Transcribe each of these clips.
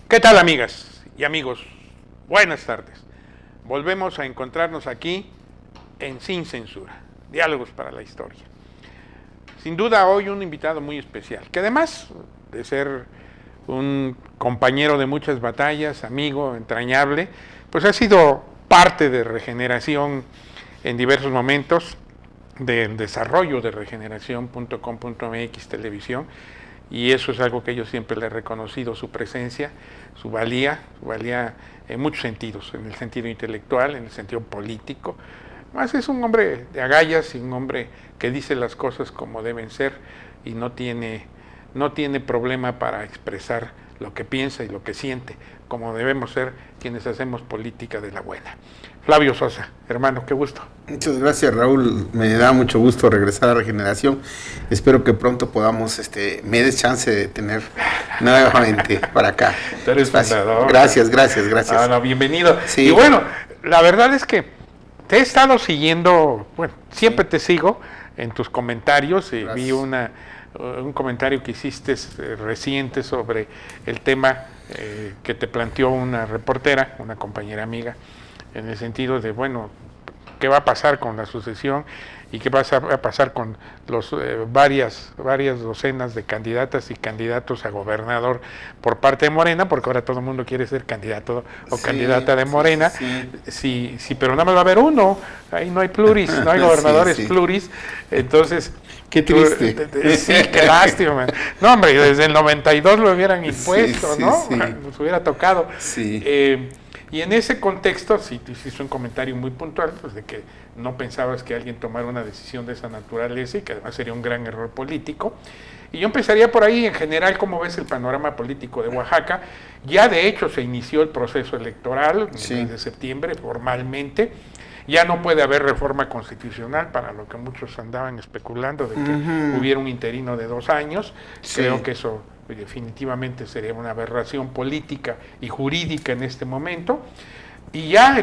¿Qué tal, amigas y amigos? Buenas tardes. Volvemos a encontrarnos aquí en Sin Censura, Diálogos para la Historia. Sin duda hoy un invitado muy especial, que además de ser un compañero de muchas batallas, amigo entrañable, pues ha sido parte de Regeneración en diversos momentos, del desarrollo de regeneración.com.mx televisión, y eso es algo que yo siempre le he reconocido, su presencia, su valía en muchos sentidos, en el sentido intelectual, en el sentido político. Más es un hombre de agallas y un hombre que dice las cosas como deben ser y no tiene problema para expresar lo que piensa y lo que siente, como debemos ser quienes hacemos política de la buena. Flavio Sosa, hermano, qué gusto. Muchas gracias, Raúl. Me da mucho gusto regresar a Regeneración. Espero que pronto podamos, me des chance de tener nuevamente para acá. Tú eres fundador. Gracias. No, bienvenido. Sí. Y bueno, la verdad es que te he estado siguiendo, bueno, siempre te sigo en tus comentarios. Vi un comentario que hiciste reciente sobre el tema que te planteó una reportera, una compañera amiga, en el sentido de, bueno, ¿qué va a pasar con la sucesión y qué va a pasar con los varias docenas de candidatas y candidatos a gobernador por parte de Morena? Porque ahora todo el mundo quiere ser candidato o candidata de Morena. Sí, pero nada más va a haber uno, ahí no hay pluris, no hay gobernadores pluris, entonces... Qué triste. Sí, qué lástima. No, hombre, desde el 92 lo hubieran impuesto, ¿no? Nos hubiera tocado. Sí. Y en ese contexto, sí, te hiciste un comentario muy puntual, pues de que no pensabas que alguien tomara una decisión de esa naturaleza y que además sería un gran error político. Y yo empezaría por ahí, en general, ¿cómo ves el panorama político de Oaxaca? Ya de hecho se inició el proceso electoral en el mes de septiembre, formalmente. Ya no puede haber reforma constitucional, para lo que muchos andaban especulando, de que hubiera un interino de 2 años. Creo que eso definitivamente sería una aberración política y jurídica en este momento. Y ya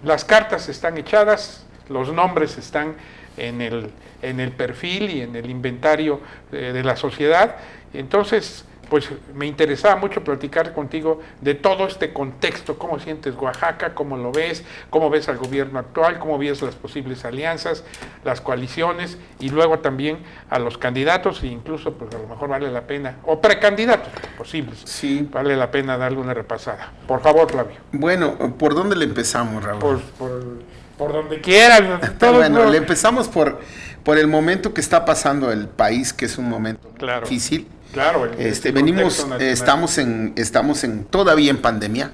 las cartas están echadas, los nombres están en el perfil y en el inventario de la sociedad. Entonces, pues me interesaba mucho platicar contigo de todo este contexto, cómo sientes Oaxaca, cómo lo ves, cómo ves al gobierno actual, cómo ves las posibles alianzas, las coaliciones, y luego también a los candidatos, e incluso pues a lo mejor vale la pena, o precandidatos posibles, vale la pena darle una repasada. Por favor, Flavio. Bueno, ¿por dónde le empezamos, Raúl? Por donde quieras. Bueno, le empezamos por el momento que está pasando el país, que es un momento difícil. Claro, estamos todavía en pandemia,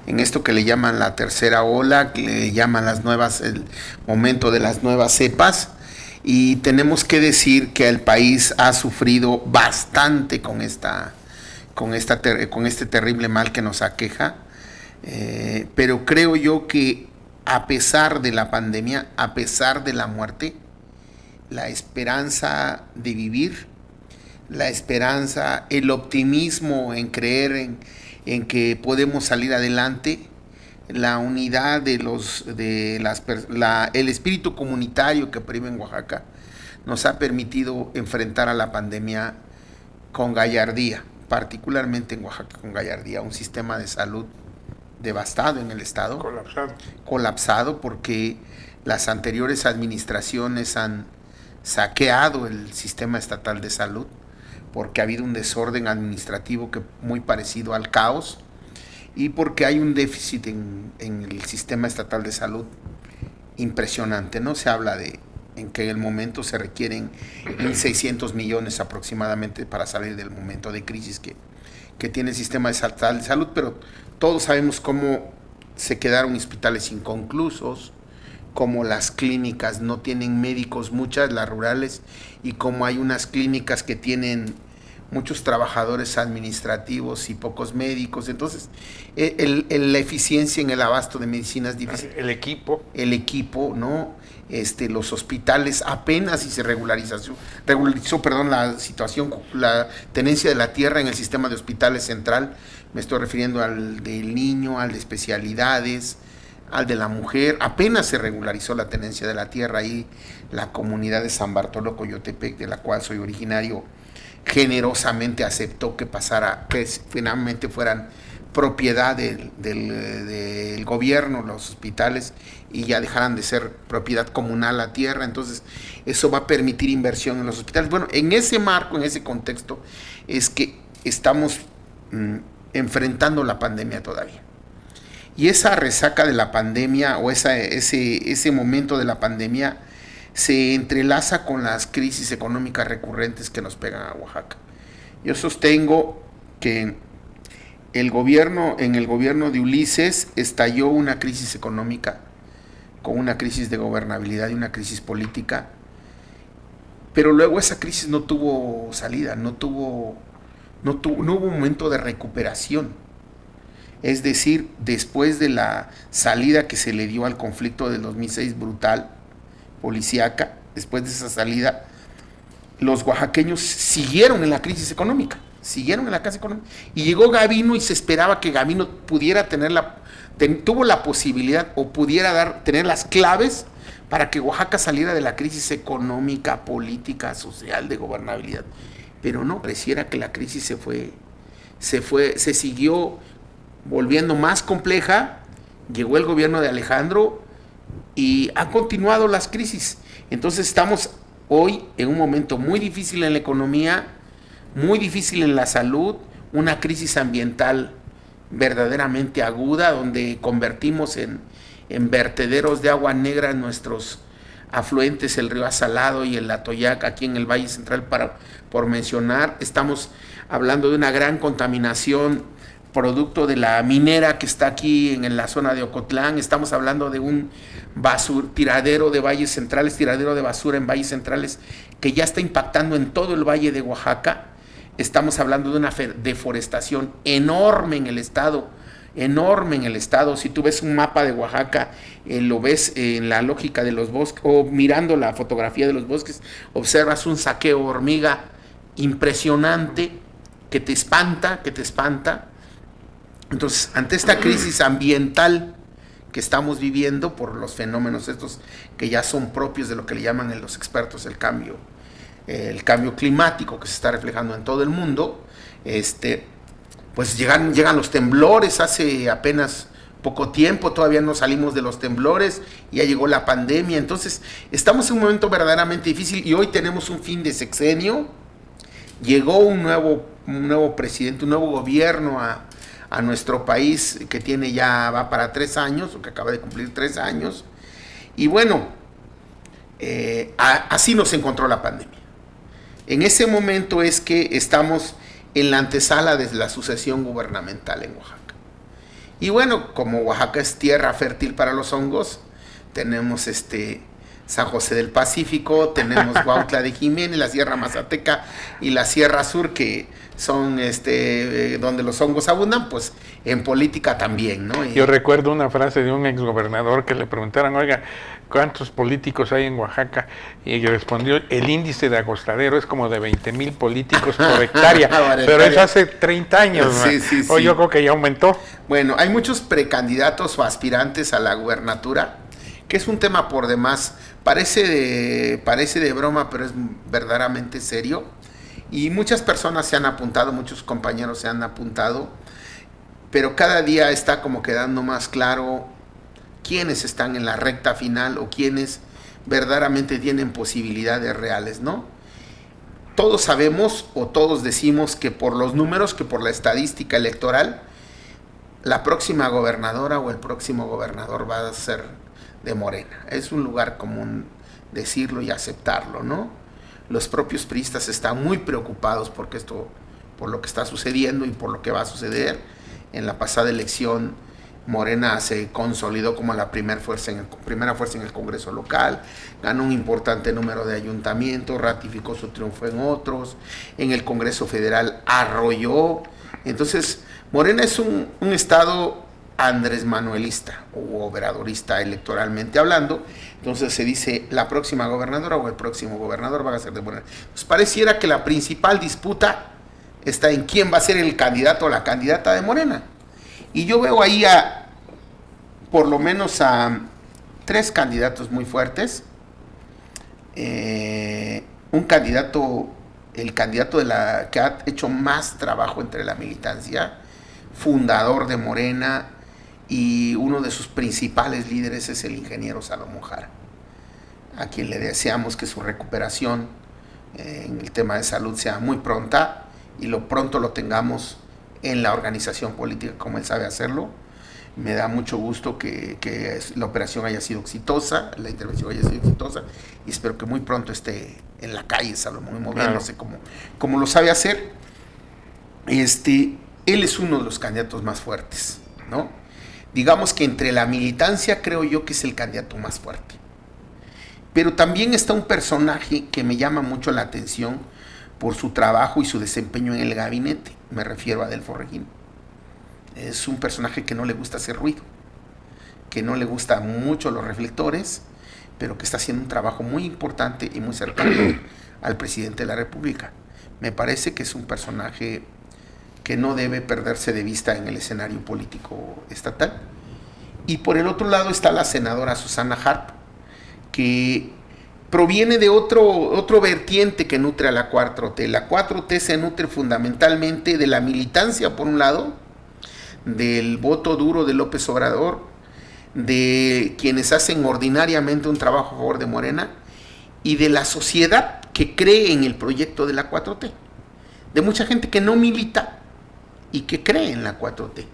en esto que le llaman la tercera ola, que le llaman el momento de las nuevas cepas, y tenemos que decir que el país ha sufrido bastante con este terrible mal que nos aqueja, pero creo yo que a pesar de la pandemia, a pesar de la muerte, la esperanza de vivir, la esperanza, el optimismo en creer en que podemos salir adelante, la unidad el espíritu comunitario que prima en Oaxaca nos ha permitido enfrentar a la pandemia con gallardía, particularmente en Oaxaca con gallardía, un sistema de salud devastado en el estado, colapsado porque las anteriores administraciones han saqueado el sistema estatal de salud, porque ha habido un desorden administrativo muy parecido al caos, y porque hay un déficit en el sistema estatal de salud impresionante. No se habla en que en el momento se requieren 1.600 millones aproximadamente para salir del momento de crisis que tiene el sistema estatal de salud, pero todos sabemos cómo se quedaron hospitales inconclusos, como las clínicas no tienen médicos, muchas, las rurales, y como hay unas clínicas que tienen muchos trabajadores administrativos y pocos médicos. Entonces, la eficiencia en el abasto de medicinas es difícil. El equipo, ¿no? Los hospitales apenas si se regularizó, la situación, la tenencia de la tierra en el sistema de hospitales central. Me estoy refiriendo al del niño, al de especialidades, al de la mujer. Apenas se regularizó la tenencia de la tierra ahí, la comunidad de San Bartolo, Coyotepec, de la cual soy originario, generosamente aceptó que pasara, que finalmente fueran propiedad del gobierno, los hospitales, y ya dejaran de ser propiedad comunal la tierra. Entonces eso va a permitir inversión en los hospitales. Bueno, en ese marco, en ese contexto, es que estamos enfrentando la pandemia todavía. Y esa resaca de la pandemia o ese momento de la pandemia se entrelaza con las crisis económicas recurrentes que nos pegan a Oaxaca. Yo sostengo que en el gobierno de Ulises estalló una crisis económica con una crisis de gobernabilidad y una crisis política, pero luego esa crisis no tuvo salida, no hubo un momento de recuperación. Es decir, después de la salida que se le dio al conflicto del 2006 brutal, policíaca, después de esa salida, los oaxaqueños siguieron en la crisis económica, y llegó Gavino y se esperaba que Gavino pudiera tuvo la posibilidad o pudiera tener las claves para que Oaxaca saliera de la crisis económica, política, social, de gobernabilidad. Pero no, pareciera que la crisis se siguió volviendo más compleja. Llegó el gobierno de Alejandro y ha continuado las crisis. Entonces estamos hoy en un momento muy difícil en la economía, muy difícil en la salud, una crisis ambiental verdaderamente aguda, donde convertimos en vertederos de agua negra en nuestros afluentes, el río Asalado y el Atoyac, aquí en el Valle Central, por mencionar. Estamos hablando de una gran contaminación producto de la minera que está aquí en la zona de Ocotlán. Estamos hablando de un tiradero de valles centrales, tiradero de basura en valles centrales que ya está impactando en todo el valle de Oaxaca. Estamos hablando de una deforestación enorme en el estado, Si tú ves un mapa de Oaxaca, lo ves en la lógica de los bosques, o mirando la fotografía de los bosques, observas un saqueo hormiga impresionante que te espanta. Entonces, ante esta crisis ambiental que estamos viviendo por los fenómenos estos que ya son propios de lo que le llaman los expertos el cambio climático, que se está reflejando en todo el mundo, pues llegan los temblores hace apenas poco tiempo, todavía no salimos de los temblores, ya llegó la pandemia. Entonces estamos en un momento verdaderamente difícil y hoy tenemos un fin de sexenio, llegó un nuevo presidente, un nuevo gobierno a nuestro país que va para 3 años, o que acaba de cumplir 3 años, y bueno, así nos encontró la pandemia. En ese momento es que estamos en la antesala de la sucesión gubernamental en Oaxaca. Y bueno, como Oaxaca es tierra fértil para los hongos, tenemos San José del Pacífico, tenemos Huautla de Jiménez, la Sierra Mazateca y la Sierra Sur, que son donde los hongos abundan, pues en política también, ¿no? Yo recuerdo una frase de un exgobernador que le preguntaron, oiga, ¿cuántos políticos hay en Oaxaca? Y respondió, el índice de agostadero es como de 20,000 políticos por hectárea, pero eso hace 30 años, sí. Hoy yo creo que ya aumentó. Bueno, hay muchos precandidatos o aspirantes a la gubernatura, que es un tema por demás, parece de broma, pero es verdaderamente serio, y muchas personas se han apuntado, muchos compañeros se han apuntado, pero cada día está como quedando más claro quiénes están en la recta final o quiénes verdaderamente tienen posibilidades reales, ¿no? Todos sabemos o todos decimos que por los números, que por la estadística electoral, la próxima gobernadora o el próximo gobernador va a ser de Morena. Es un lugar común decirlo y aceptarlo, ¿no? Los propios priistas están muy preocupados por lo que está sucediendo y por lo que va a suceder. En la pasada elección, Morena se consolidó como la primera fuerza en el Congreso local, ganó un importante número de ayuntamientos, ratificó su triunfo en otros, en el Congreso Federal arrolló. Entonces, Morena es un estado Andrés Manuelista o obradorista electoralmente hablando. Entonces se dice la próxima gobernadora o el próximo gobernador va a ser de Morena. Pues pareciera que la principal disputa está en quién va a ser el candidato o la candidata de Morena. Y yo veo ahí por lo menos a 3 candidatos muy fuertes. Un candidato el candidato que ha hecho más trabajo entre la militancia, fundador de Morena, y uno de sus principales líderes es el ingeniero Salomón Jara, a quien le deseamos que su recuperación en el tema de salud sea muy pronta y pronto lo tengamos en la organización política como él sabe hacerlo. Me da mucho gusto que la operación haya sido exitosa, la intervención haya sido exitosa, y espero que muy pronto esté en la calle Salomón, moviéndose como lo sabe hacer. Él es uno de los candidatos más fuertes, ¿no? Digamos que entre la militancia creo yo que es el candidato más fuerte. Pero también está un personaje que me llama mucho la atención por su trabajo y su desempeño en el gabinete. Me refiero a Adelfo Regín. Es un personaje que no le gusta hacer ruido, que no le gusta mucho los reflectores, pero que está haciendo un trabajo muy importante y muy cercano al presidente de la República. Me parece que es un personaje que no debe perderse de vista en el escenario político estatal. Y por el otro lado está la senadora Susana Harp, que proviene de otro vertiente que nutre a la 4T. La 4T se nutre fundamentalmente de la militancia, por un lado, del voto duro de López Obrador, de quienes hacen ordinariamente un trabajo a favor de Morena, y de la sociedad que cree en el proyecto de la 4T, de mucha gente que no milita y que cree en la 4T,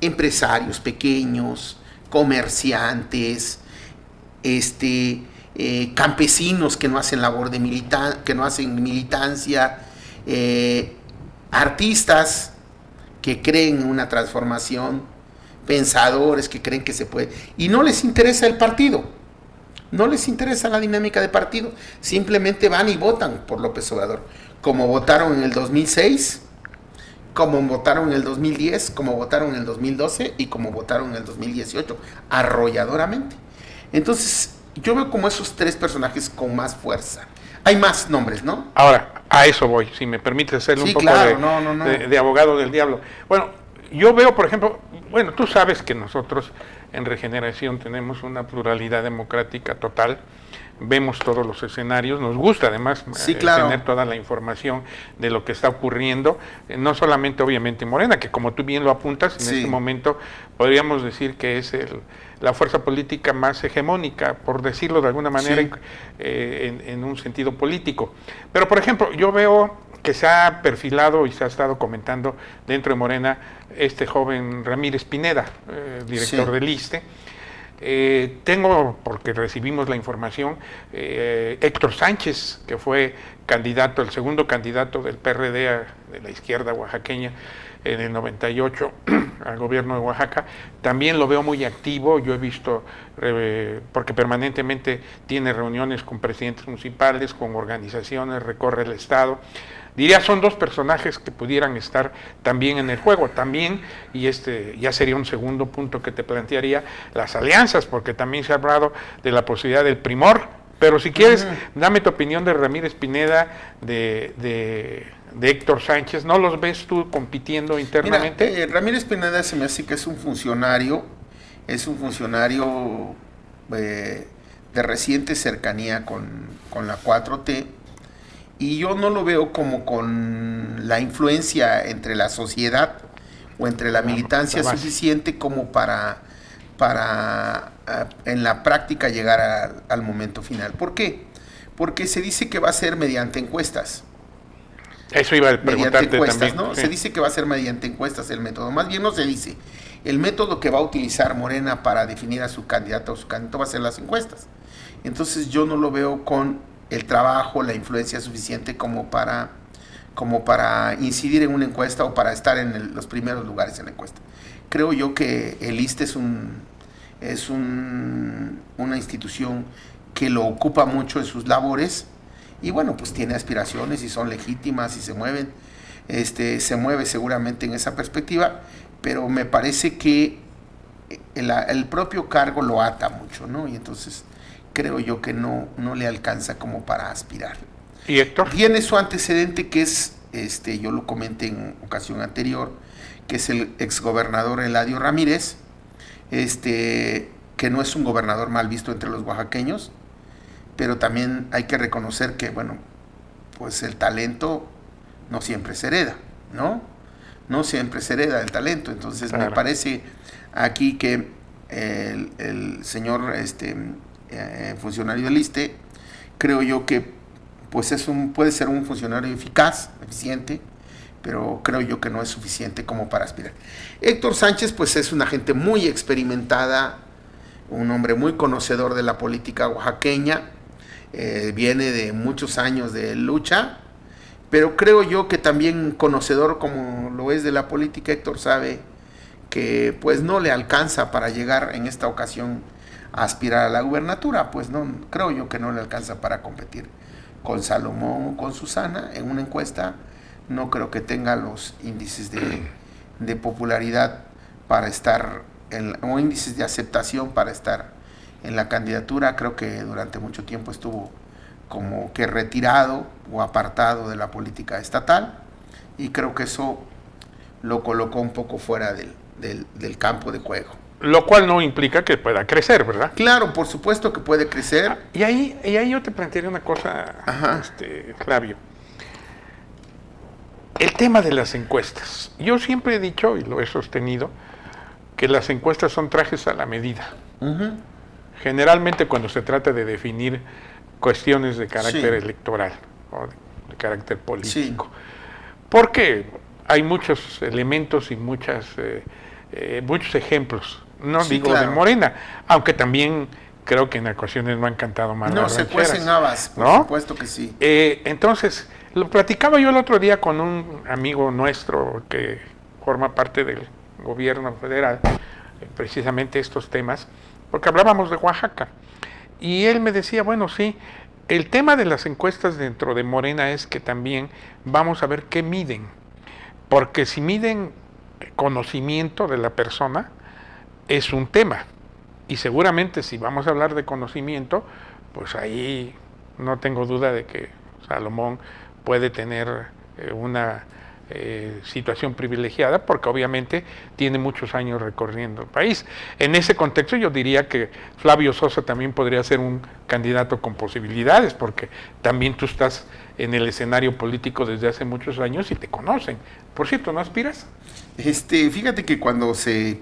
empresarios pequeños, comerciantes, campesinos que no hacen labor de que no hacen militancia, artistas que creen en una transformación, pensadores que creen que se puede, y no les interesa el partido, no les interesa la dinámica de partido, simplemente van y votan por López Obrador, como votaron en el 2006, como votaron en el 2010, como votaron en el 2012 y como votaron en el 2018, arrolladoramente. Entonces, yo veo como esos tres personajes con más fuerza. Hay más nombres, ¿no? Ahora, a eso voy, si me permite hacerle un poco claro, de abogado del diablo. Bueno, yo veo, por ejemplo, bueno, tú sabes que nosotros en Regeneración tenemos una pluralidad democrática total, vemos todos los escenarios, nos gusta además tener toda la información de lo que está ocurriendo, no solamente obviamente Morena, que como tú bien lo apuntas, en este momento podríamos decir que es la fuerza política más hegemónica, por decirlo de alguna manera, en un sentido político. Pero por ejemplo, yo veo que se ha perfilado y se ha estado comentando dentro de Morena este joven Ramírez Pineda, director del ISSSTE. Tengo, porque recibimos la información, Héctor Sánchez, que fue candidato, el segundo candidato del PRD de la izquierda oaxaqueña en el 98 al gobierno de Oaxaca, también lo veo muy activo. Yo he visto, porque permanentemente tiene reuniones con presidentes municipales, con organizaciones, recorre el estado. Diría, son dos personajes que pudieran estar también en el juego. También, y ya sería un segundo punto que te plantearía, las alianzas, porque también se ha hablado de la posibilidad del primor. Pero si quieres, dame tu opinión de Ramírez Pineda, de Héctor Sánchez. ¿No los ves tú compitiendo internamente? Mira, Ramírez Pineda se me hace que es un funcionario de reciente cercanía con la 4T, y yo no lo veo como con la influencia entre la sociedad o entre la militancia suficiente como para en la práctica llegar al momento final. ¿Por qué? Porque se dice que va a ser mediante encuestas. Eso iba a preguntarte también. ¿No? Sí. Se dice que va a ser mediante encuestas el método. Más bien no se dice. El método que va a utilizar Morena para definir a su candidato o su candidato va a ser las encuestas. Entonces yo no lo veo con el trabajo, la influencia suficiente como para incidir en una encuesta o para estar en los primeros lugares en la encuesta. Creo yo que el ISSSTE es una institución que lo ocupa mucho en sus labores, y bueno, pues tiene aspiraciones y son legítimas y se mueven, se mueve seguramente en esa perspectiva, pero me parece que el propio cargo lo ata mucho, ¿no? Y entonces creo yo que no le alcanza como para aspirar. ¿Y Héctor? Tiene su antecedente, que es, yo lo comenté en ocasión anterior, que es el exgobernador Eladio Ramírez, que no es un gobernador mal visto entre los oaxaqueños, pero también hay que reconocer que, bueno, pues el talento no siempre se hereda, ¿no? No siempre se hereda el talento. Entonces me parece aquí que el señor funcionario del ISSSTE, creo yo que pues puede ser un funcionario eficaz, eficiente, pero creo yo que no es suficiente como para aspirar. Héctor Sánchez pues es una gente muy experimentada, un hombre muy conocedor de la política oaxaqueña, viene de muchos años de lucha, pero creo yo que también conocedor como lo es de la política, Héctor sabe que pues no le alcanza para llegar en esta ocasión a aspirar a la gubernatura, pues no, creo yo que no le alcanza para competir con Salomón o con Susana en una encuesta. No creo que tenga los índices de popularidad para estar, o índices de aceptación para estar en la candidatura. Creo que durante mucho tiempo estuvo como que retirado o apartado de la política estatal, y creo que eso lo colocó un poco fuera del campo de juego. Lo cual no implica que pueda crecer, ¿verdad? Claro, por supuesto que puede crecer. Y ahí yo te plantearía una cosa, Flavio. El tema de las encuestas. Yo siempre he dicho, y lo he sostenido, que las encuestas son trajes a la medida. Uh-huh. Generalmente cuando se trata de definir cuestiones de carácter electoral o de carácter político. Sí. Porque hay muchos elementos y muchos ejemplos. No digo de Morena, aunque también creo que en ocasiones no han cantado mal. No, se cuecen habas, por supuesto que sí. Entonces, lo platicaba yo el otro día con un amigo nuestro que forma parte del gobierno federal, precisamente estos temas, porque hablábamos de Oaxaca. Y él me decía, bueno, sí, el tema de las encuestas dentro de Morena es que también vamos a ver qué miden. Porque si miden conocimiento de la persona, es un tema. Y seguramente si vamos a hablar de conocimiento, pues ahí no tengo duda de que Salomón puede tener una situación privilegiada, porque obviamente tiene muchos años recorriendo el país. En ese contexto yo diría que Flavio Sosa también podría ser un candidato con posibilidades, porque también tú estás en el escenario político desde hace muchos años y te conocen. Por cierto, ¿no aspiras? Fíjate que cuando se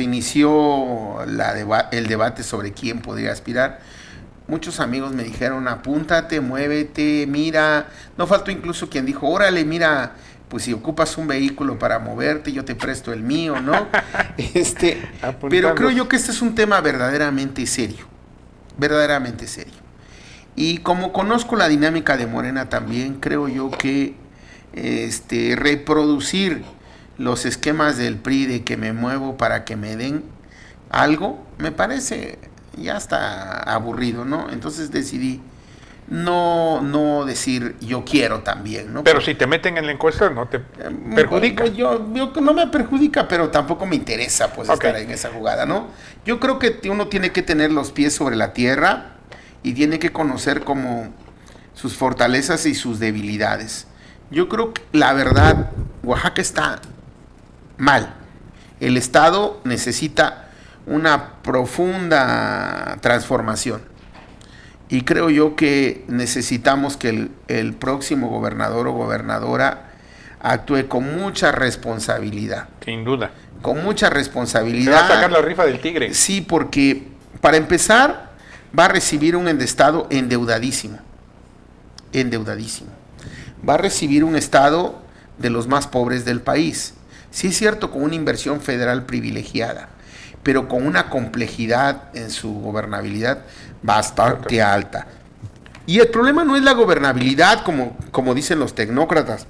inició el debate sobre quién podría aspirar, muchos amigos me dijeron, apúntate, muévete, mira. No faltó incluso quien dijo, órale, mira, pues si ocupas un vehículo para moverte, yo te presto el mío, ¿no? Pero creo yo que este es un tema verdaderamente serio. Y como conozco la dinámica de Morena también, creo yo que reproducir los esquemas del PRI de que me muevo para que me den algo, me parece ya está aburrido, ¿no? Entonces decidí no decir yo quiero también, ¿no? Pero si te meten en la encuesta, ¿no te perjudica? Yo no me perjudica, pero tampoco me interesa pues estar en esa jugada, ¿no? Yo creo que uno tiene que tener los pies sobre la tierra y tiene que conocer como sus fortalezas y sus debilidades. Yo creo que la verdad, Oaxaca está mal. El Estado necesita una profunda transformación, y creo yo que necesitamos que el próximo gobernador o gobernadora actúe con mucha responsabilidad. Sin duda. Con mucha responsabilidad. Se va a sacar la rifa del tigre. Sí, porque para empezar va a recibir un Estado endeudadísimo. Va a recibir un Estado de los más pobres del país. Sí es cierto, con una inversión federal privilegiada, pero con una complejidad en su gobernabilidad bastante alta. Y el problema no es la gobernabilidad, como dicen los tecnócratas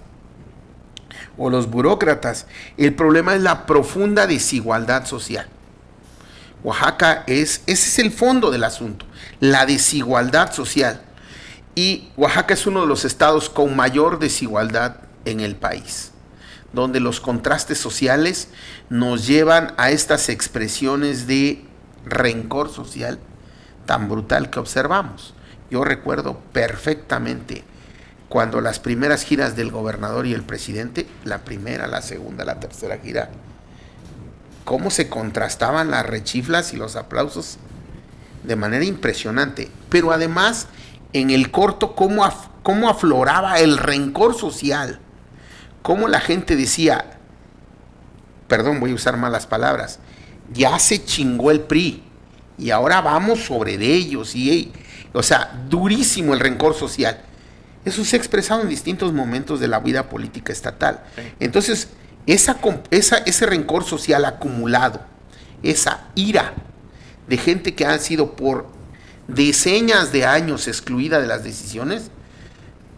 o los burócratas. El problema es la profunda desigualdad social. Oaxaca ese es el fondo del asunto, la desigualdad social. Y Oaxaca es uno de los estados con mayor desigualdad en el país, donde los contrastes sociales nos llevan a estas expresiones de rencor social tan brutal que observamos. Yo recuerdo perfectamente cuando las primeras giras del gobernador y el presidente, la primera, la segunda, la tercera gira, cómo se contrastaban las rechiflas y los aplausos de manera impresionante, pero además en el corto cómo afloraba el rencor social, cómo la gente decía, perdón, voy a usar malas palabras, ya se chingó el PRI y ahora vamos sobre de ellos, o sea, durísimo el rencor social. Eso se ha expresado en distintos momentos de la vida política estatal. Sí. Entonces, ese rencor social acumulado, esa ira de gente que ha sido por decenas de años excluida de las decisiones,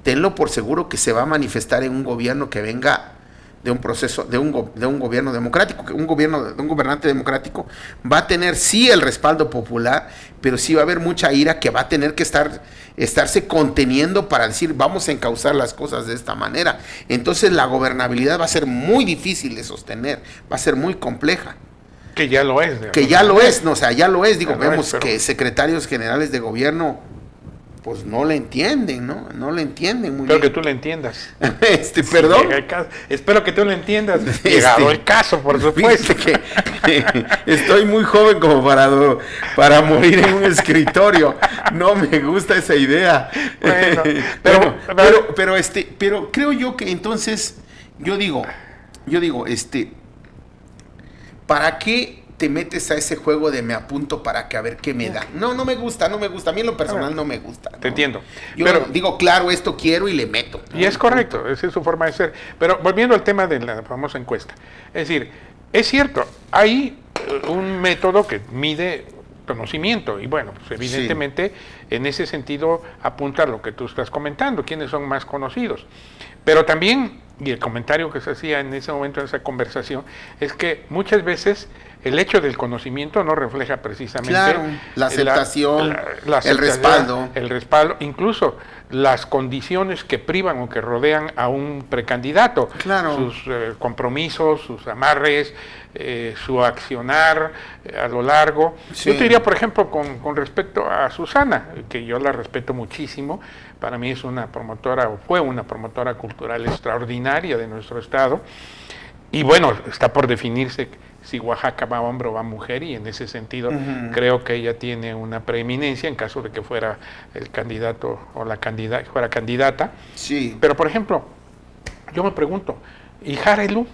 tenlo por seguro que se va a manifestar en un gobierno que venga de un proceso, de un gobierno democrático, que un gobernante democrático va a tener sí el respaldo popular, pero sí va a haber mucha ira que va a tener que estarse conteniendo para decir vamos a encauzar las cosas de esta manera. Entonces la gobernabilidad va a ser muy difícil de sostener, va a ser muy compleja. Que ya lo es. Que ya lo es, no, o sea, ya lo es, digo, vemos que secretarios generales de gobierno pues no le entienden, ¿no? No le entienden muy bien. Espero que tú le entiendas. Perdón. Espero que tú le entiendas. Llegado el caso, por supuesto. Que estoy muy joven como para morir en un escritorio. No me gusta esa idea. Bueno, pero creo yo que entonces, yo digo, ¿para qué te metes a ese juego de me apunto para que a ver qué me da? No me gusta. A mí en lo personal no me gusta, ¿no? Te entiendo. Yo digo, claro, esto quiero y le meto, ¿no? Y es correcto, esa es su forma de ser. Pero volviendo al tema de la famosa encuesta. Es decir, es cierto, hay un método que mide conocimiento y bueno, pues evidentemente en ese sentido apunta a lo que tú estás comentando, quiénes son más conocidos. Pero también, y el comentario que se hacía en ese momento, en esa conversación, es que muchas veces el hecho del conocimiento no refleja precisamente la aceptación, el respaldo. El respaldo, incluso las condiciones que privan o que rodean a un precandidato. Claro. Sus compromisos, sus amarres, su accionar a lo largo. Sí. Yo te diría, por ejemplo, con respecto a Susana, que yo la respeto muchísimo, para mí es una promotora, o fue una promotora cultural extraordinaria de nuestro estado, y bueno, está por definirse si Oaxaca va hombre o va mujer, y en ese sentido creo que ella tiene una preeminencia en caso de que fuera el candidato o fuera candidata. Sí. Pero por ejemplo, yo me pregunto, ¿y Jarelú?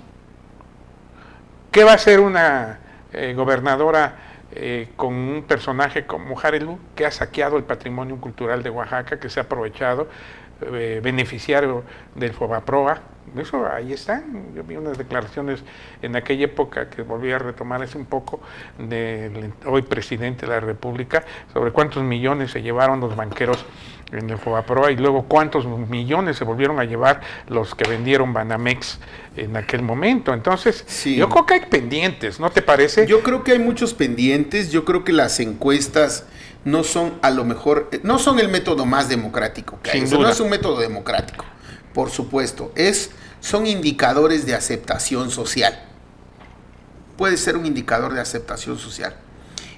¿Qué va a hacer una gobernadora con un personaje como Jarelú, que ha saqueado el patrimonio cultural de Oaxaca, que se ha aprovechado, beneficiario del Fobaproa? Eso ahí están. Yo vi unas declaraciones en aquella época que volví a retomar hace un poco del hoy presidente de la República sobre cuántos millones se llevaron los banqueros en el Fobaproa y luego cuántos millones se volvieron a llevar los que vendieron Banamex en aquel momento. Entonces, sí, yo creo que hay pendientes, ¿no te parece? Yo creo que hay muchos pendientes. Yo creo que las encuestas no son, a lo mejor, no son el método más democrático que hay. Sin duda. No es un método democrático, por supuesto. Son indicadores de aceptación social. Puede ser un indicador de aceptación social.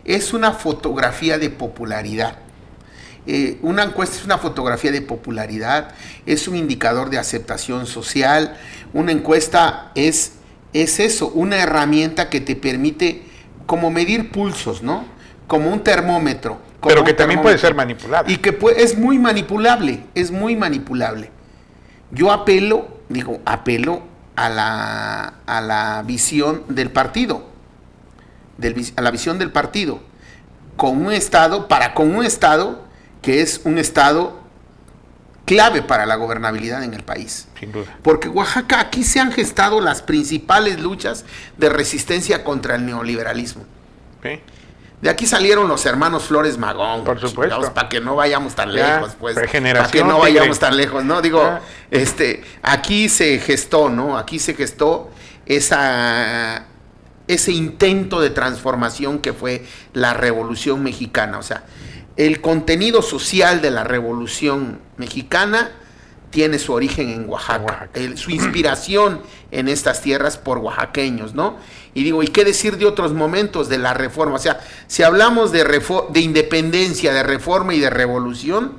Es una fotografía de popularidad. Una encuesta es una fotografía de popularidad, es un indicador de aceptación social. Una encuesta es eso, una herramienta que te permite como medir pulsos, ¿no? Como un termómetro. Pero que también puede ser manipulable. Y que es muy manipulable, Yo apelo a la visión del partido, a la visión del partido, con un Estado que es un Estado clave para la gobernabilidad en el país. Sin duda. Porque Oaxaca, aquí se han gestado las principales luchas de resistencia contra el neoliberalismo. ¿Sí? De aquí salieron los hermanos Flores Magón. Por supuesto. Para que no vayamos tan lejos, pues. Para que no vayamos tan lejos, ¿no? Digo, aquí se gestó, ¿no? Aquí se gestó ese intento de transformación que fue la Revolución Mexicana. O sea, el contenido social de la Revolución Mexicana tiene su origen en Oaxaca. Su inspiración en estas tierras por oaxaqueños, ¿no? Y digo, ¿y qué decir de otros momentos de la reforma? O sea, si hablamos de independencia, de reforma y de revolución,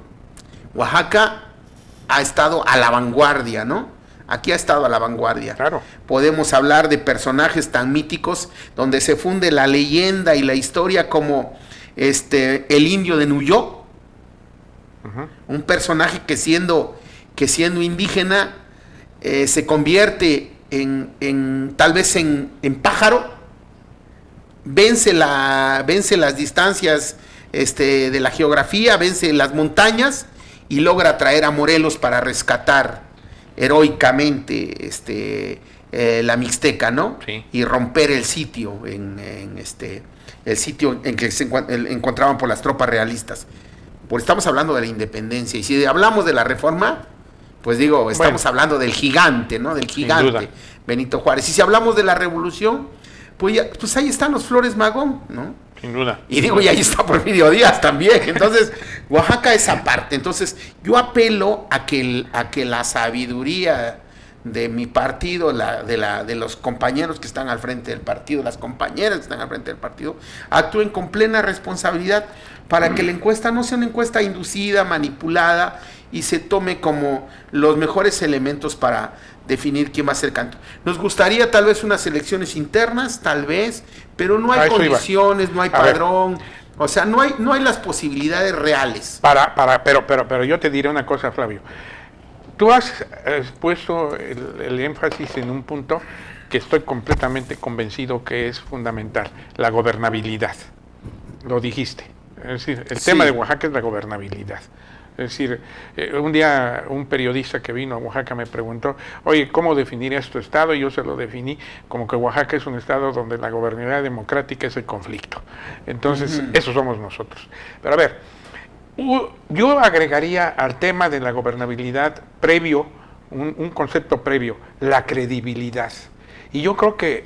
Oaxaca ha estado a la vanguardia, ¿no? Aquí ha estado a la vanguardia. Claro. Podemos hablar de personajes tan míticos donde se funde la leyenda y la historia como el indio de Nuyó, Un personaje que siendo indígena se convierte tal vez en pájaro, vence las distancias de la geografía, vence las montañas y logra traer a Morelos para rescatar heroicamente la Mixteca, ¿no? Sí. Y romper el sitio el sitio en que se encontraban por las tropas realistas. Pues estamos hablando de la independencia, y si hablamos de la reforma, pues digo, estamos hablando del gigante, ¿no? Del gigante Benito Juárez. Y si hablamos de la revolución, pues ahí están los Flores Magón, ¿no? Sin duda. Y digo, y ahí está Porfirio Díaz también. Entonces, Oaxaca es aparte. Entonces, yo apelo a que la sabiduría de mi partido, de los compañeros que están al frente del partido, las compañeras que están al frente del partido, actúen con plena responsabilidad para que la encuesta no sea una encuesta inducida, manipulada, y se tome como los mejores elementos para definir quién va a ser candidato. Nos gustaría tal vez unas elecciones internas, tal vez, pero no hay condiciones, no hay padrón, o sea, no hay las posibilidades reales. Pero yo te diré una cosa, Flavio. Tú has puesto el énfasis en un punto que estoy completamente convencido que es fundamental, la gobernabilidad. Lo dijiste. Es decir, el tema de Oaxaca es la gobernabilidad. Es decir, un día un periodista que vino a Oaxaca me preguntó, oye, ¿cómo definirías tu estado? Y yo se lo definí como que Oaxaca es un estado donde la gobernabilidad democrática es el conflicto. Entonces, eso somos nosotros. Pero a ver, yo agregaría al tema de la gobernabilidad previo, un concepto previo, la credibilidad. Y yo creo que,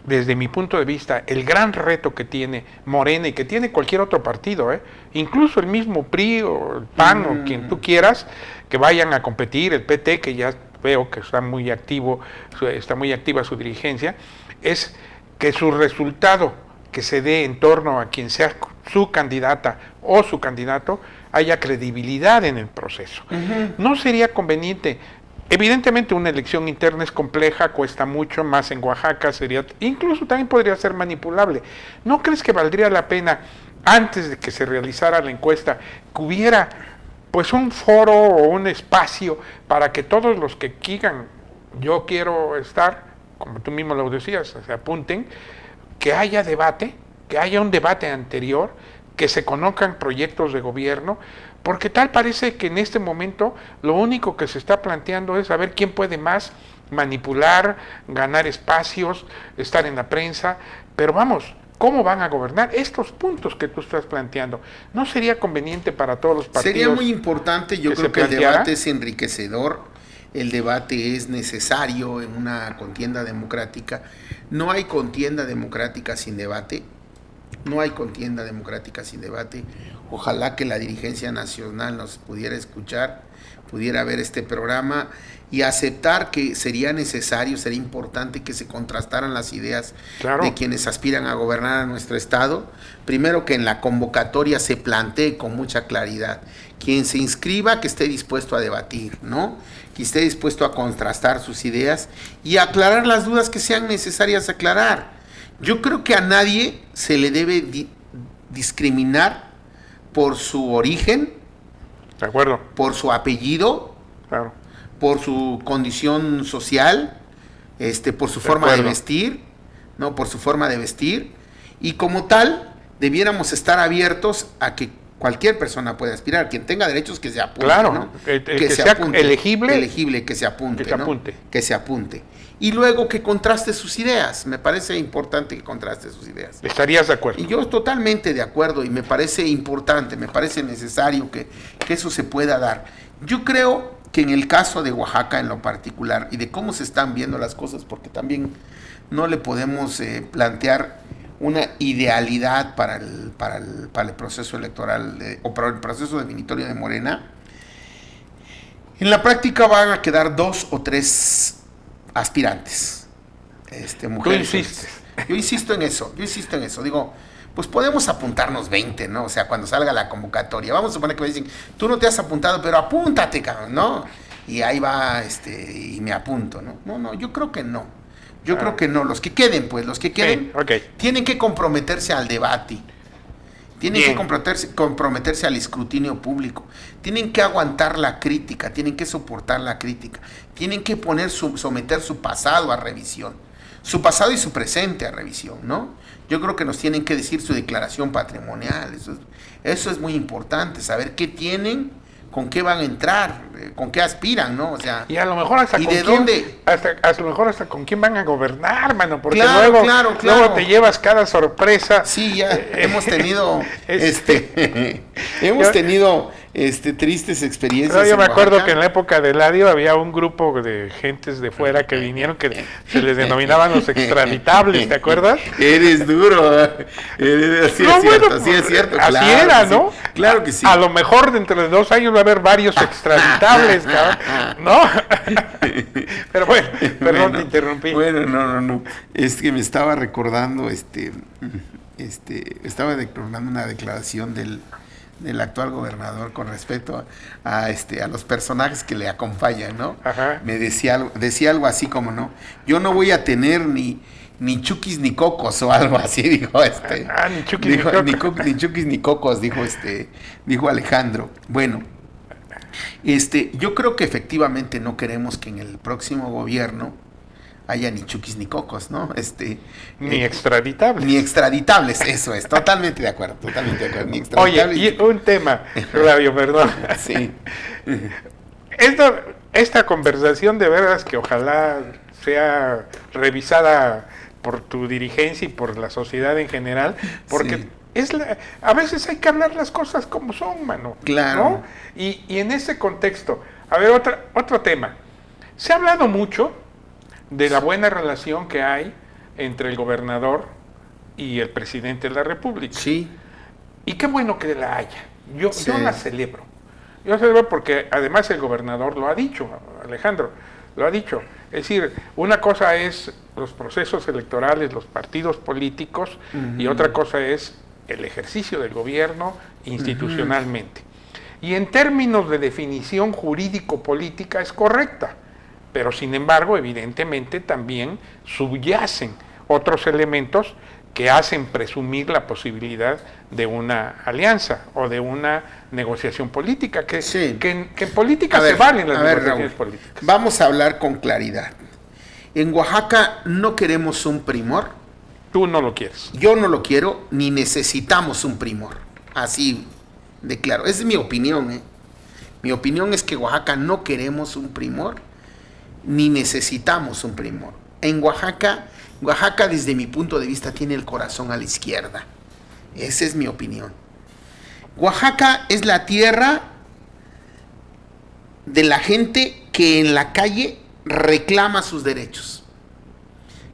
desde mi punto de vista, el gran reto que tiene Morena y que tiene cualquier otro partido, incluso el mismo PRI o el PAN o quien tú quieras, que vayan a competir, el PT, que ya veo que está muy activa su dirigencia, es que su resultado que se dé en torno a quien sea su candidata o su candidato haya credibilidad en el proceso. No sería conveniente. Evidentemente una elección interna es compleja, cuesta mucho, más en Oaxaca incluso también podría ser manipulable. ¿No crees que valdría la pena, antes de que se realizara la encuesta, que hubiera pues un foro o un espacio para que todos los que digan yo quiero estar, como tú mismo lo decías, se apunten, que haya debate, que haya un debate anterior, que se conozcan proyectos de gobierno? Porque tal parece que en este momento lo único que se está planteando es saber quién puede más, manipular, ganar espacios, estar en la prensa. Pero vamos, ¿cómo van a gobernar estos puntos que tú estás planteando? ¿No sería conveniente para todos los partidos? Sería muy importante, yo creo que el debate es enriquecedor, el debate es necesario en una contienda democrática. No hay contienda democrática sin debate. No hay contienda democrática sin debate. Ojalá que la dirigencia nacional nos pudiera escuchar, pudiera ver este programa y aceptar que sería necesario, sería importante que se contrastaran las ideas de quienes aspiran a gobernar a nuestro estado. Primero, que en la convocatoria se plantee con mucha claridad. Quien se inscriba, que esté dispuesto a debatir, ¿no? Que esté dispuesto a contrastar sus ideas y aclarar las dudas que sean necesarias aclarar. Yo creo que a nadie se le debe discriminar por su origen, de acuerdo, por su apellido, claro, por su condición social, por su forma de vestir, ¿no? Por su forma de vestir, y como tal debiéramos estar abiertos a que cualquier persona pueda aspirar, quien tenga derechos que se apunte, claro, ¿no? que sea apunte, elegible, que se apunte, que se apunte. ¿no? Que se apunte. Y luego que contraste sus ideas. Me parece importante que contraste sus ideas. ¿Estarías de acuerdo? Y yo totalmente de acuerdo, y me parece importante, me parece necesario que eso se pueda dar. Yo creo que en el caso de Oaxaca en lo particular, y de cómo se están viendo las cosas, porque también no le podemos plantear una idealidad para el proceso electoral o para el proceso definitorio de Morena. En la práctica van a quedar 2 o 3 aspirantes, mujeres. Tú insistes. Yo insisto en eso. Digo, pues podemos apuntarnos 20, ¿no? O sea, cuando salga la convocatoria. Vamos a suponer que me dicen, tú no te has apuntado, pero apúntate, cabrón, ¿no? Y ahí va, y me apunto, ¿no? No, yo creo que no. Creo que no. Los que queden, tienen que comprometerse al debate. Tienen que comprometerse al escrutinio público, tienen que aguantar la crítica, tienen que soportar la crítica, tienen que someter su pasado a revisión, su pasado y su presente a revisión, ¿no? Yo creo que nos tienen que decir su declaración patrimonial, eso es muy importante, saber qué tienen, con qué van a entrar, con qué aspiran, ¿no? O sea, y a lo mejor hasta con quién van a gobernar, mano, porque claro, luego te llevas cada sorpresa. Sí, ya hemos tenido hemos tenido tristes experiencias. Yo me acuerdo que en la época de Eladio había un grupo de gentes de fuera que vinieron que se les denominaban los extraditables, ¿te acuerdas? Eres duro. Sí es cierto. Así claro, era, sí. ¿no? Claro que sí. A lo mejor dentro de 2 años va a haber varios extraditables, cabrón, ¿no? Pero bueno, perdón, te interrumpí. Bueno, no. Es que me estaba recordando, estaba recordando una declaración del actual gobernador con respecto a los personajes que le acompañan, ¿no? Ajá. Me decía algo así como, ¿no? Yo no voy a tener ni chukis ni cocos o algo así, dijo ni chukis ni chukis ni cocos, dijo Alejandro. Bueno, yo creo que efectivamente no queremos que en el próximo gobierno haya ni chukis ni cocos, ¿no? Ni extraditables. Ni extraditables, eso es, totalmente de acuerdo, ni extraditables. Oye, y un tema, Flavio, perdón. Sí. Esta conversación de veras que ojalá sea revisada por tu dirigencia y por la sociedad en general, porque sí. A veces hay que hablar las cosas como son, mano. Claro. ¿No? Y en ese contexto, a ver, otro tema. Se ha hablado mucho de la buena relación que hay entre el gobernador y el presidente de la República. Sí. Y qué bueno que la haya. Yo la celebro. Yo la celebro porque además el gobernador lo ha dicho, Alejandro, lo ha dicho. Es decir, una cosa es los procesos electorales, los partidos políticos, y otra cosa es el ejercicio del gobierno institucionalmente. Y en términos de definición jurídico-política es correcta, pero sin embargo, evidentemente también subyacen otros elementos que hacen presumir la posibilidad de una alianza o de una negociación política, que en política se valen las negociaciones políticas. Vamos a hablar con claridad. En Oaxaca no queremos un primor. Tú no lo quieres. Yo no lo quiero, ni necesitamos un primor. Así de claro. Esa es mi opinión. Mi opinión es que en Oaxaca no queremos un primor, ni necesitamos un primor. En Oaxaca desde mi punto de vista tiene el corazón a la izquierda. Esa es mi opinión. Oaxaca es la tierra de la gente que en la calle reclama sus derechos,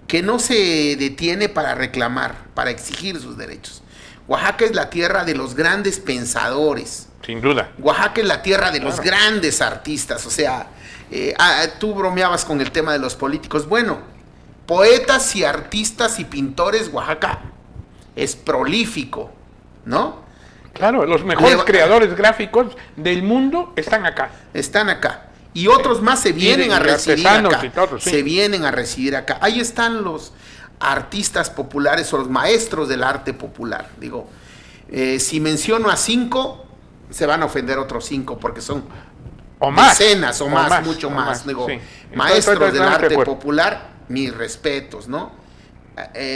que no se detiene para reclamar, para exigir sus derechos. Oaxaca es la tierra de los grandes pensadores. Sin duda. Oaxaca es la tierra de los grandes artistas. O sea, tú bromeabas con el tema de los políticos. Bueno, poetas y artistas y pintores, Oaxaca es prolífico, ¿no? Claro, los mejores creadores gráficos del mundo están acá. Están acá. Y otros más se vienen a residir acá. Se vienen a residir acá. Ahí están los artistas populares o los maestros del arte popular. Digo, si menciono a 5, se van a ofender otros 5 porque son decenas o más, mucho más. Digo, maestros del arte popular, mis respetos, ¿no?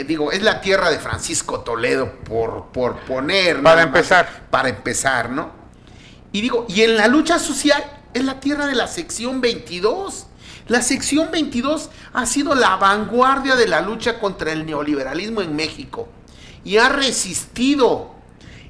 Digo, es la tierra de Francisco Toledo por poner. Para empezar. Para empezar, ¿no? Y digo, y en la lucha social es la tierra de la sección 22. La sección 22 ha sido la vanguardia de la lucha contra el neoliberalismo en México. Y ha resistido.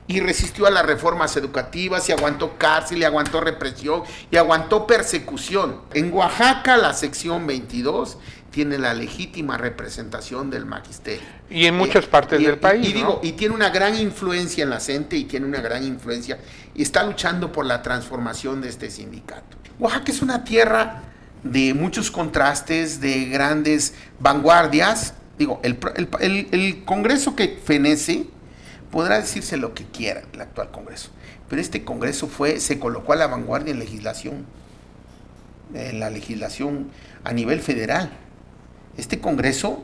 Y resistió a las reformas educativas, y aguantó cárcel, y aguantó represión, y aguantó persecución. En Oaxaca, la sección 22 tiene la legítima representación del magisterio. Y en muchas partes del país, y digo, y tiene una gran influencia en la CENTE, y tiene una gran influencia, y está luchando por la transformación de este sindicato. Oaxaca es una tierra de muchos contrastes, de grandes vanguardias. Digo, el Congreso que fenece, podrá decirse lo que quiera el actual Congreso, pero este Congreso se colocó a la vanguardia en la legislación a nivel federal. Este Congreso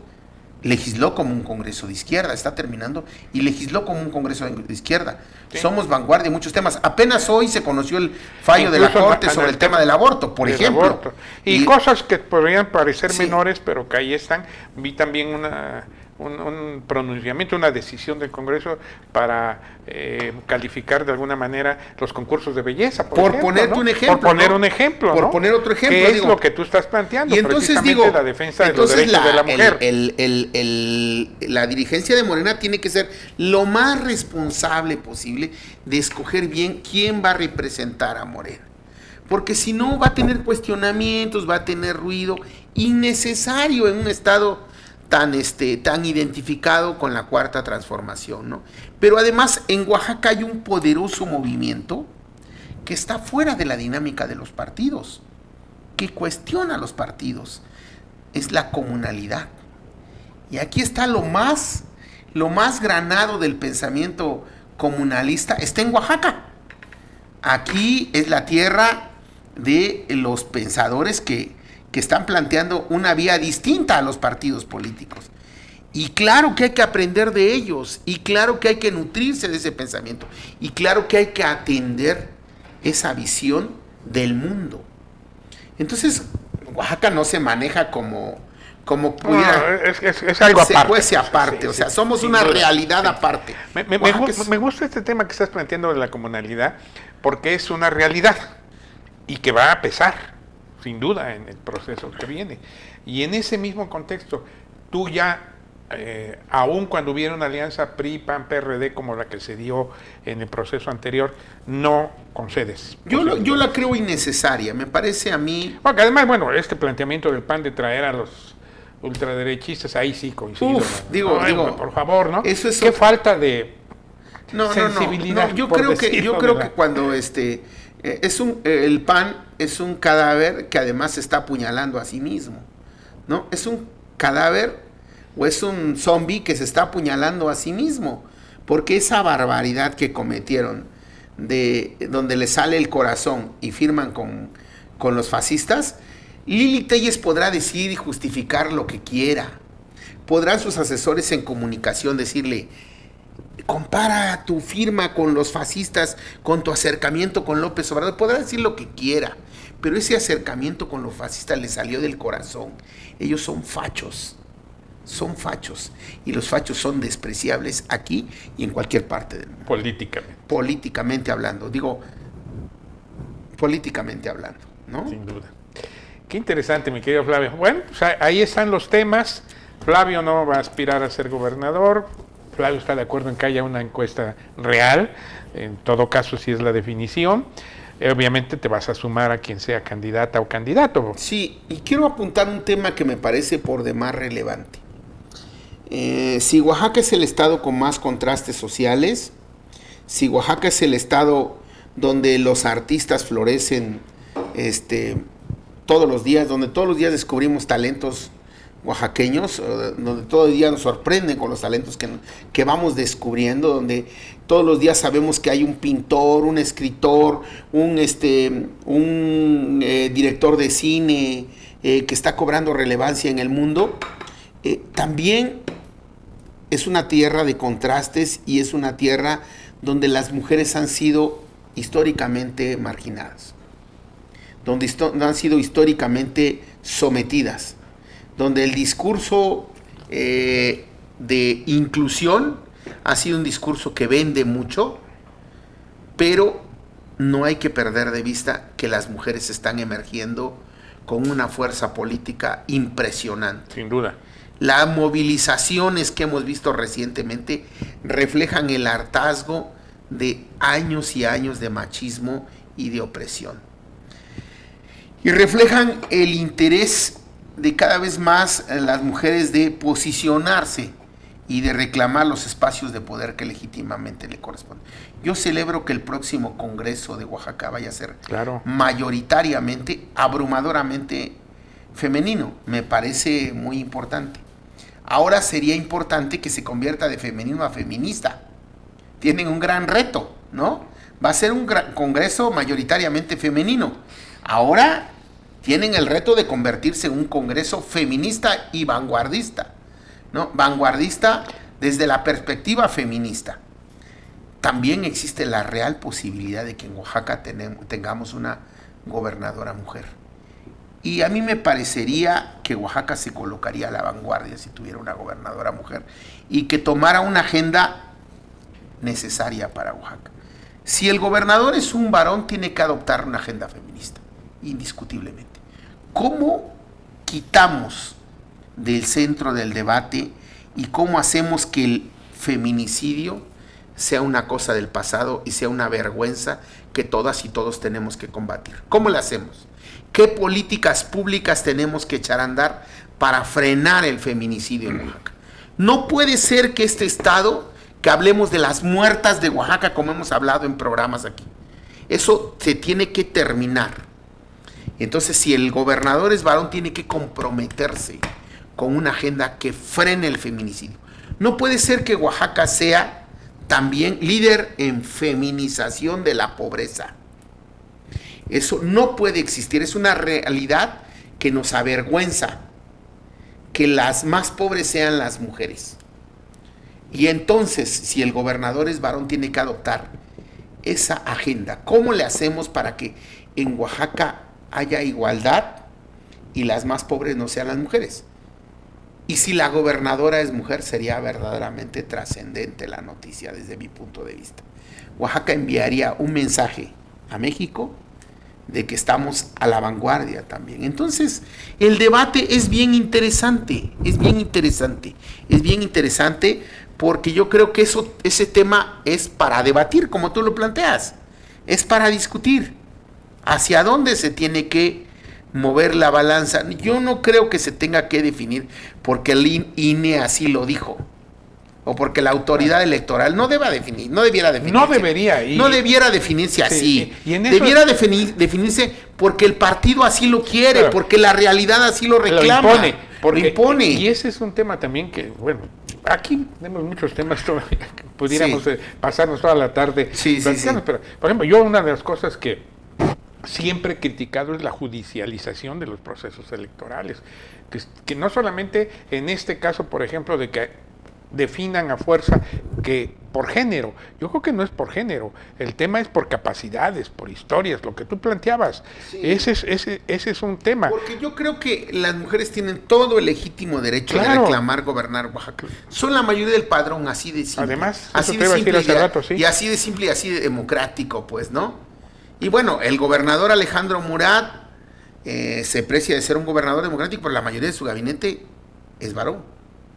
legisló como un Congreso de izquierda, está terminando, y legisló como un Congreso de izquierda. Sí. Somos vanguardia en muchos temas. Apenas hoy se conoció el fallo de la Incluso Corte sobre el tema del aborto, por ejemplo. Aborto. Y cosas que podrían parecer Sí. menores, pero que ahí están. Vi también un pronunciamiento, una decisión del Congreso para calificar de alguna manera los concursos de belleza. Por ejemplo, ponerte ¿no? un ejemplo. Por poner ¿no? un ejemplo. Por ¿no? poner otro ejemplo. ¿Qué es digo, lo que tú estás planteando? y entonces precisamente digo, la defensa de los derechos de la mujer. La dirigencia de Morena tiene que ser lo más responsable posible de escoger bien quién va a representar a Morena. Porque si no va a tener cuestionamientos, va a tener ruido innecesario en un estado tan identificado con la Cuarta Transformación, ¿no? Pero además en Oaxaca hay un poderoso movimiento que está fuera de la dinámica de los partidos, que cuestiona a los partidos. Es la comunalidad. Y aquí está lo más granado del pensamiento comunalista, está en Oaxaca. Aquí es la tierra de los pensadores que están planteando una vía distinta a los partidos políticos. Y claro que hay que aprender de ellos, y claro que hay que nutrirse de ese pensamiento, y claro que hay que atender esa visión del mundo. Entonces, Oaxaca no se maneja como pudiera. No, es algo aparte. Se cuece aparte, Sí, o sea, sí, somos sin una duda. realidad Sí. aparte. Me gusta este tema que estás planteando de la comunalidad, porque es una realidad y que va a pesar, sin duda, en el proceso que viene. Y en ese mismo contexto, tú ya, aun cuando hubiera una alianza PRI-PAN-PRD como la que se dio en el proceso anterior, no concedes. Yo la creo innecesaria, me parece a mí. Porque además, bueno, este planteamiento del PAN de traer a los ultraderechistas, ahí sí coincido. Uf, ¿no? digo, por favor, ¿no? eso es Qué falta de No, sensibilidad. yo por creo que decirlo, que cuando el PAN es un cadáver que además se está apuñalando a sí mismo, ¿no? Es un cadáver o es un zombie que se está apuñalando a sí mismo, porque esa barbaridad que cometieron de donde le sale el corazón y firman con los fascistas, Lili Telles podrá decir y justificar lo que quiera. Podrán sus asesores en comunicación decirle: compara tu firma con los fascistas, con tu acercamiento con López Obrador. Podrá decir lo que quiera, pero ese acercamiento con los fascistas le salió del corazón. Ellos son fachos, y los fachos son despreciables aquí y en cualquier parte del mundo. Políticamente hablando, ¿no? Sin duda. Qué interesante, mi querido Flavio. Bueno, pues ahí están los temas. Flavio no va a aspirar a ser gobernador. Flavio está de acuerdo en que haya una encuesta real. En todo caso, si es la definición. Obviamente te vas a sumar a quien sea candidata o candidato. Sí, y quiero apuntar un tema que me parece por demás relevante. Si Oaxaca es el estado con más contrastes sociales, si Oaxaca es el estado donde los artistas florecen todos los días, donde todos los días descubrimos talentos oaxaqueños, donde todo el día nos sorprenden con los talentos que vamos descubriendo, donde todos los días sabemos que hay un pintor, un escritor, un director de cine que está cobrando relevancia en el mundo. También es una tierra de contrastes y es una tierra donde las mujeres han sido históricamente marginadas, donde han sido históricamente sometidas, donde el discurso de inclusión ha sido un discurso que vende mucho, pero no hay que perder de vista que las mujeres están emergiendo con una fuerza política impresionante. Sin duda. Las movilizaciones que hemos visto recientemente reflejan el hartazgo de años y años de machismo y de opresión. Y reflejan el interés de cada vez más las mujeres de posicionarse y de reclamar los espacios de poder que legítimamente le corresponden. Yo celebro que el próximo Congreso de Oaxaca vaya a ser mayoritariamente, abrumadoramente femenino. Me parece muy importante. Ahora sería importante que se convierta de femenino a feminista. Tienen un gran reto, ¿no? Va a ser un Congreso mayoritariamente femenino. Ahora tienen el reto de convertirse en un Congreso feminista y vanguardista. ¿no? Vanguardista desde la perspectiva feminista. También existe la real posibilidad de que en Oaxaca tengamos una gobernadora mujer. Y a mí me parecería que Oaxaca se colocaría a la vanguardia si tuviera una gobernadora mujer y que tomara una agenda necesaria para Oaxaca. Si el gobernador es un varón, tiene que adoptar una agenda feminista, indiscutiblemente. ¿Cómo quitamos del centro del debate y cómo hacemos que el feminicidio sea una cosa del pasado y sea una vergüenza que todas y todos tenemos que combatir? ¿Cómo lo hacemos? ¿Qué políticas públicas tenemos que echar a andar para frenar el feminicidio en Oaxaca? No puede ser que este estado, que hablemos de las muertas de Oaxaca como hemos hablado en programas aquí, eso se tiene que terminar. Entonces, si el gobernador es varón, tiene que comprometerse con una agenda que frene el feminicidio. No puede ser que Oaxaca sea también líder en feminización de la pobreza. Eso no puede existir, es una realidad que nos avergüenza que las más pobres sean las mujeres. Y entonces, si el gobernador es varón, tiene que adoptar esa agenda. ¿Cómo le hacemos para que en Oaxaca haya igualdad y las más pobres no sean las mujeres? Y si la gobernadora es mujer, sería verdaderamente trascendente la noticia desde mi punto de vista. Oaxaca enviaría un mensaje a México de que estamos a la vanguardia también. Entonces, el debate es bien interesante, porque yo creo que ese tema es para debatir, como tú lo planteas, es para discutir hacia dónde se tiene que mover la balanza. Yo no creo que se tenga que definir porque el INE así lo dijo, o porque la autoridad electoral no debiera definirse. No debiera definirse así. Sí, debiera definirse porque el partido así lo quiere, claro, porque la realidad así lo reclama. Lo impone. Y ese es un tema también que, bueno, aquí tenemos muchos temas todavía que pudiéramos pasarnos toda la tarde. Sí. Pero, por ejemplo, yo una de las cosas que siempre he criticado es la judicialización de los procesos electorales. Que no solamente en este caso, por ejemplo, de que definan a fuerza que por género. Yo creo que no es por género, el tema es por capacidades, por historias, lo que tú planteabas. Sí. Ese es un tema. Porque yo creo que las mujeres tienen todo el legítimo derecho, claro, de reclamar gobernar Oaxaca. Son la mayoría del padrón, así de simple. Además, así de simple y así de simple y así de democrático, pues, ¿no? Y bueno, el gobernador Alejandro Murat se precia de ser un gobernador democrático, pero la mayoría de su gabinete es varón.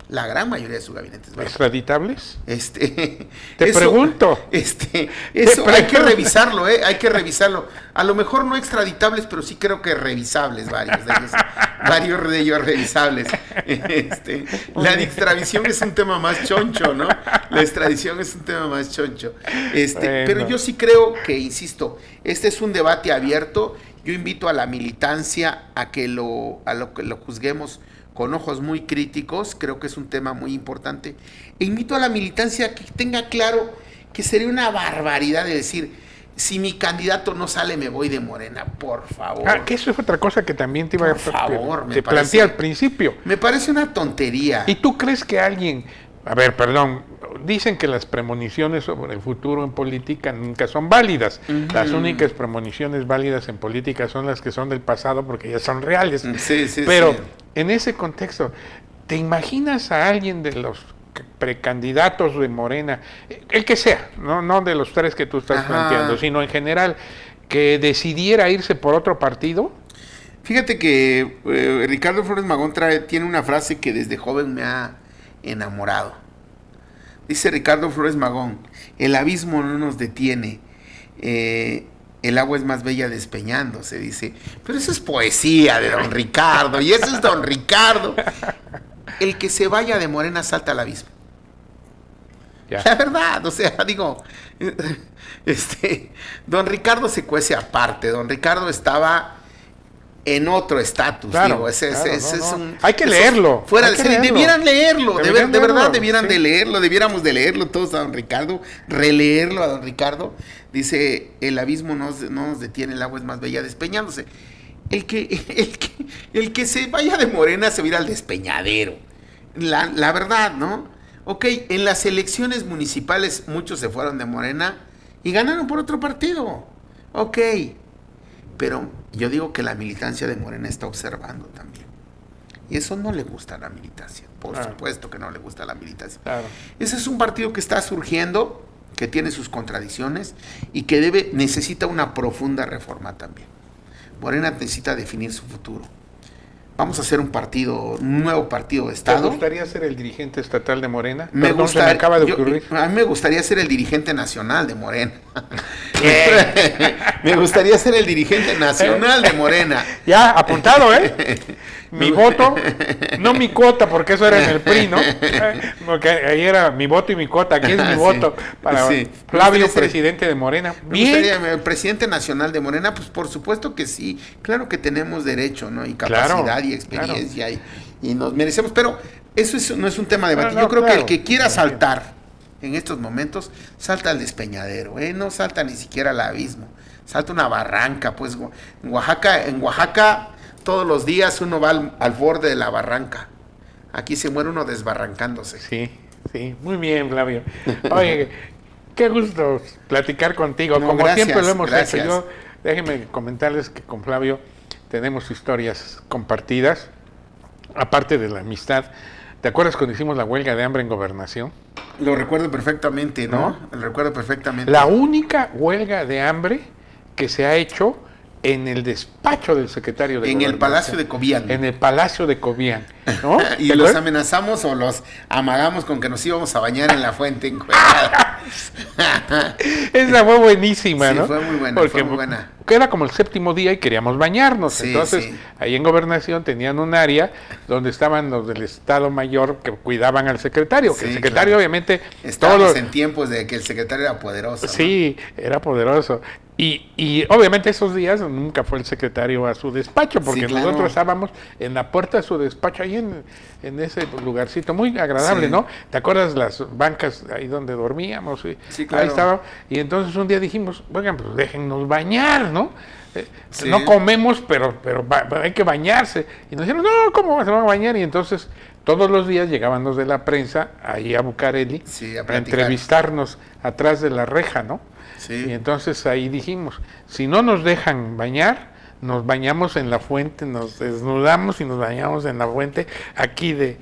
La gran mayoría de sus gabinetes. ¿Extraditables? Te pregunto. Eso hay que revisarlo, hay que revisarlo. A lo mejor no extraditables, pero sí creo que revisables varios de ellos revisables. La extradición es un tema más choncho, ¿no? La extradición es un tema más choncho. Bueno. Pero yo sí creo que, insisto, este es un debate abierto. Yo invito a la militancia a que lo juzguemos con ojos muy críticos. Creo que es un tema muy importante. E invito a la militancia a que tenga claro que sería una barbaridad de decir, si mi candidato no sale, me voy de Morena, por favor. Que eso es otra cosa que también te planteé al principio. Me parece una tontería. ¿Y tú crees que alguien... A ver, perdón, dicen que las premoniciones sobre el futuro en política nunca son válidas. Uh-huh. Las únicas premoniciones válidas en política son las que son del pasado porque ya son reales. Pero en ese contexto, ¿te imaginas a alguien de los precandidatos de Morena, el que sea, no de los tres que tú estás planteando, sino en general, que decidiera irse por otro partido? Fíjate que Ricardo Flores Magón tiene una frase que desde joven me ha enamorado. Dice Ricardo Flores Magón: el abismo no nos detiene, el agua es más bella despeñándose. Dice, pero eso es poesía de don Ricardo, y eso es don Ricardo. El que se vaya de Morena salta al abismo. Ya. La verdad, o sea, digo, don Ricardo se cuece aparte. Don Ricardo estaba en otro estatus, claro, digo, hay que leerlo. Fuera de serie, debieran leerlo, de verdad debieran de leerlo, debiéramos de leerlo todos a don Ricardo, releerlo a don Ricardo. Dice, el abismo no nos detiene, el agua es más bella despeñándose. El que se vaya de Morena se va a ir al despeñadero. la verdad, ¿no? Ok, en las elecciones municipales muchos se fueron de Morena y ganaron por otro partido. Ok, pero yo digo que la militancia de Morena está observando también. Y eso no le gusta a la militancia. Por supuesto que no le gusta a la militancia. Claro. Ese es un partido que está surgiendo, que tiene sus contradicciones y que necesita una profunda reforma también. Morena necesita definir su futuro. Vamos a hacer un nuevo partido de Estado. ¿Te gustaría ser el dirigente estatal de Morena? Me acaba de ocurrir. A mí me gustaría ser el dirigente nacional de Morena. Me gustaría ser el dirigente nacional de Morena. Ya, apuntado, ¿eh? Mi voto, no mi cuota, porque eso era en el PRI, ¿no? Porque ahí era mi voto y mi cuota, aquí es mi voto para Flavio, presidente de Morena. Bien. El presidente nacional de Morena, pues por supuesto que sí, claro que tenemos derecho, ¿no? Y capacidad y experiencia y nos merecemos, pero eso no es un tema de debate. Yo creo que el que quiera saltar en estos momentos, salta al despeñadero, no salta ni siquiera al abismo, salta una barranca, pues en Oaxaca todos los días uno va al borde de la barranca. Aquí se muere uno desbarrancándose. Sí, muy bien, Flavio. Oye, qué gusto platicar contigo. No, como gracias, siempre lo hemos gracias. hecho. Déjenme comentarles que con Flavio tenemos historias compartidas, aparte de la amistad. ¿Te acuerdas cuando hicimos la huelga de hambre en Gobernación? Lo recuerdo perfectamente, ¿no? Lo recuerdo perfectamente. La única huelga de hambre que se ha hecho en el despacho del secretario de Gobernación. En el Palacio de Cobián. En el Palacio de Cobián, ¿no? Y los amenazamos o los amagamos con que nos íbamos a bañar en la fuente encuadrada. Esa fue buenísima, ¿no? Sí, fue muy buena, porque fue muy buena. Era como el séptimo día y queríamos bañarnos. Sí, entonces, sí. ahí en Gobernación tenían un área donde estaban los del Estado Mayor que cuidaban al secretario. Sí, que el secretario, claro. obviamente... Estábamos en tiempos de que el secretario era poderoso. Sí, ¿no? Era poderoso. Y obviamente esos días nunca fue el secretario a su despacho, porque claro. Nosotros estábamos en la puerta de su despacho, ahí en ese lugarcito, muy agradable, Sí. ¿no? ¿Te acuerdas las bancas ahí donde dormíamos? Sí, claro. Ahí estaba. Y entonces un día dijimos, oigan, pues déjennos bañar, ¿no? Sí. No comemos, pero hay que bañarse. Y nos dijeron, no, ¿cómo se van a bañar? Y entonces todos los días llegaban los de la prensa ahí a Bucareli Sí, a para platicar. entrevistarnos atrás de la reja, ¿no? Sí. Y entonces ahí dijimos, si no nos dejan bañar, nos bañamos en la fuente, nos desnudamos y nos bañamos en la fuente aquí de...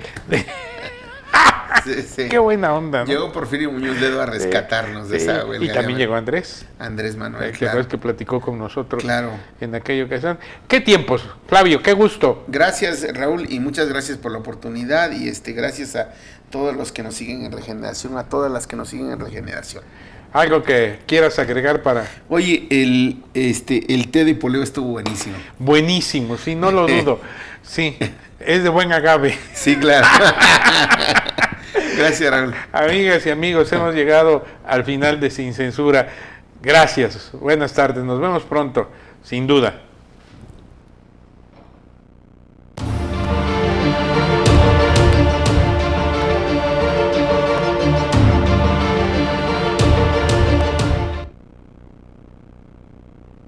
Sí. Qué buena onda, ¿no? Llegó Porfirio Muñoz Ledo a rescatarnos de esa huelga. Y también llegó Andrés. Andrés Manuel, Que claro. fue el que platicó con nosotros Claro. en aquella ocasión. ¿Qué tiempos, Flavio? Qué gusto. Gracias, Raúl, y muchas gracias por la oportunidad y gracias a todos los que nos siguen en Regeneración, a todas las que nos siguen en Regeneración. Algo que quieras agregar para... Oye, el té de poleo estuvo buenísimo. Buenísimo, sí, no lo dudo. Sí, es de buen agave. Sí, claro. Gracias, Raúl. Amigas y amigos, hemos llegado al final de Sin Censura. Gracias, buenas tardes, nos vemos pronto, sin duda.